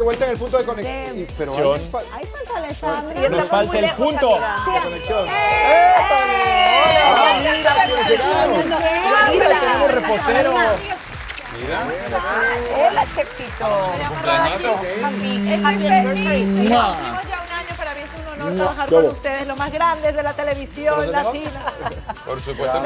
De vuelta en el punto de conexión. Pero Ahí falta Alessandra. Nos falta el punto de conexión. Mira, Tenemos reposero. Hola, Chefcito. Happy anniversary. Cumplimos ya un año, para mí es un honor trabajar con ustedes, los más grandes de la televisión latina. Por supuesto.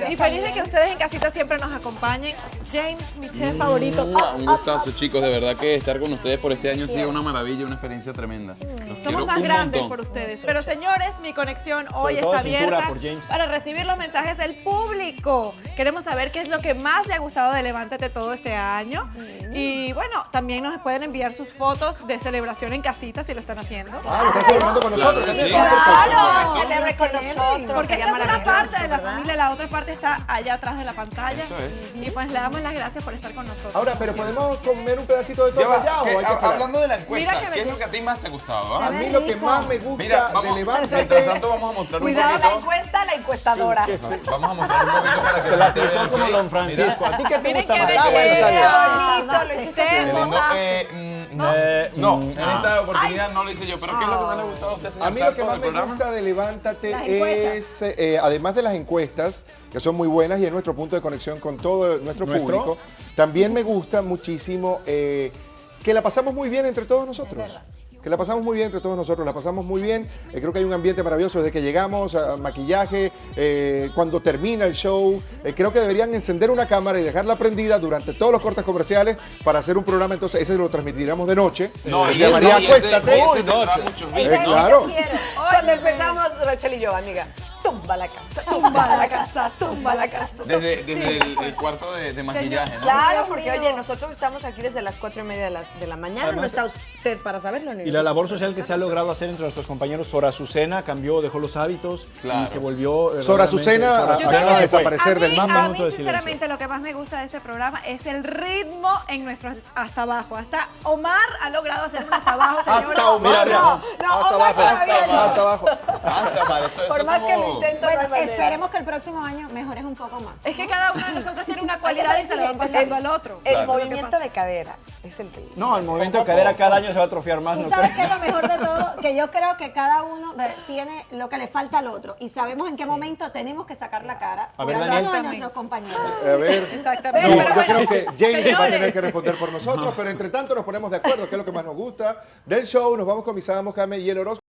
Y feliz de que ustedes en casita siempre nos acompañen. James, mi chef favorito. Un gustazo, chicos. De verdad que estar con ustedes por este año ha sido una maravilla, una experiencia tremenda. Los quiero Somos más un grandes montón. por ustedes. Pero señores, mi conexión hoy Sobre todo está cintura abierta por James. para recibir los mensajes del público. Queremos saber qué es lo que más le ha gustado de Levántate todo este año. Y bueno, también nos pueden enviar sus fotos de celebración en casita si lo están haciendo. lo están celebrando con nosotros. Claro que sí. ¡Claro! Celebra con nosotros. Porque sería esta es una maravilloso, parte de la ¿verdad? familia, la otra parte está allá atrás de la pantalla. Eso es. Y pues le damos las gracias por estar con nosotros. Ahora, pero ¿podemos comer un pedacito de Ya va, torta ya o hay que esperar? hablando de la Mira encuesta, que me ¿qué es lo que a ti más te ha gustado? A mí lo que más me gusta Mira, de vamos, Levántate... mientras tanto vamos a mostrar un Cuidado la poquito. encuesta, la encuestadora. Vamos a mostrar un poquito para que Te la gente vea aplicó el como play. Don Francisco. ¿A ti qué te Miren gusta qué más? Ah, bueno, está bien. Bonito, lo hiciste Qué lindo. No. En esta oportunidad no lo hice yo, pero ¿qué es lo que más le ha gustado a usted, señor A mí lo que Sarto, más del me programa? gusta de Levántate Las es, además de las encuestas, que son muy buenas y es nuestro punto de conexión con todo nuestro público, también me gusta muchísimo que la pasamos muy bien entre todos nosotros. Que la pasamos muy bien entre todos nosotros, la pasamos muy bien. Creo que hay un ambiente maravilloso desde que llegamos, maquillaje, cuando termina el show. Creo que deberían encender una cámara y dejarla prendida durante todos los cortes comerciales para hacer un programa. Entonces, ese lo transmitiremos de noche. No, Se y llamaría ese Acuéstate. tendrá muchos views, ¿no? Claro. Cuando empezamos, Rachel y yo, amiga, tumba la casa. Tumba la casa, tumba la casa. Desde el cuarto de maquillaje, ¿no? Claro, porque oye, nosotros estamos aquí desde las 4:30 de la mañana. Además, no está usted para saberlo, Y la labor social que se ha logrado hacer entre nuestros compañeros, Sora Azucena cambió, dejó los hábitos Claro. y se volvió... Sora realmente- Azucena Sora acaba Azucena de se fue. desaparecer del mapa. A minuto mí, de sinceramente, lo que más me gusta de este programa es el ritmo en nuestro hasta abajo. Hasta Omar ha logrado hacer un hasta abajo, señores. Hasta Omar. No, Hasta Omar abajo. todavía no. Hasta abajo. Hasta para eso Por más que lo como... intento, Bueno, no hay manera. esperemos que el próximo año mejores un poco más. Es que cada uno de nosotros tiene una cualidad y se lo va pasando al otro. El Claro. movimiento de cadera es el que... No, el movimiento de cadera cada año se va a atrofiar más, ¿Tú ¿no sabes crees? qué es lo mejor de todo? Que yo creo que cada uno tiene lo que le falta al otro y sabemos en qué momento tenemos que sacar la cara A por ver, alguno Daniel. de nuestros compañeros. A ver. Exactamente. Sí, Pero yo bueno, creo que James va a señores, tener que responder por nosotros, pero entre tanto nos ponemos de acuerdo qué es lo que más nos gusta del show. Nos vamos con Misada Mohamed y el horóscopo.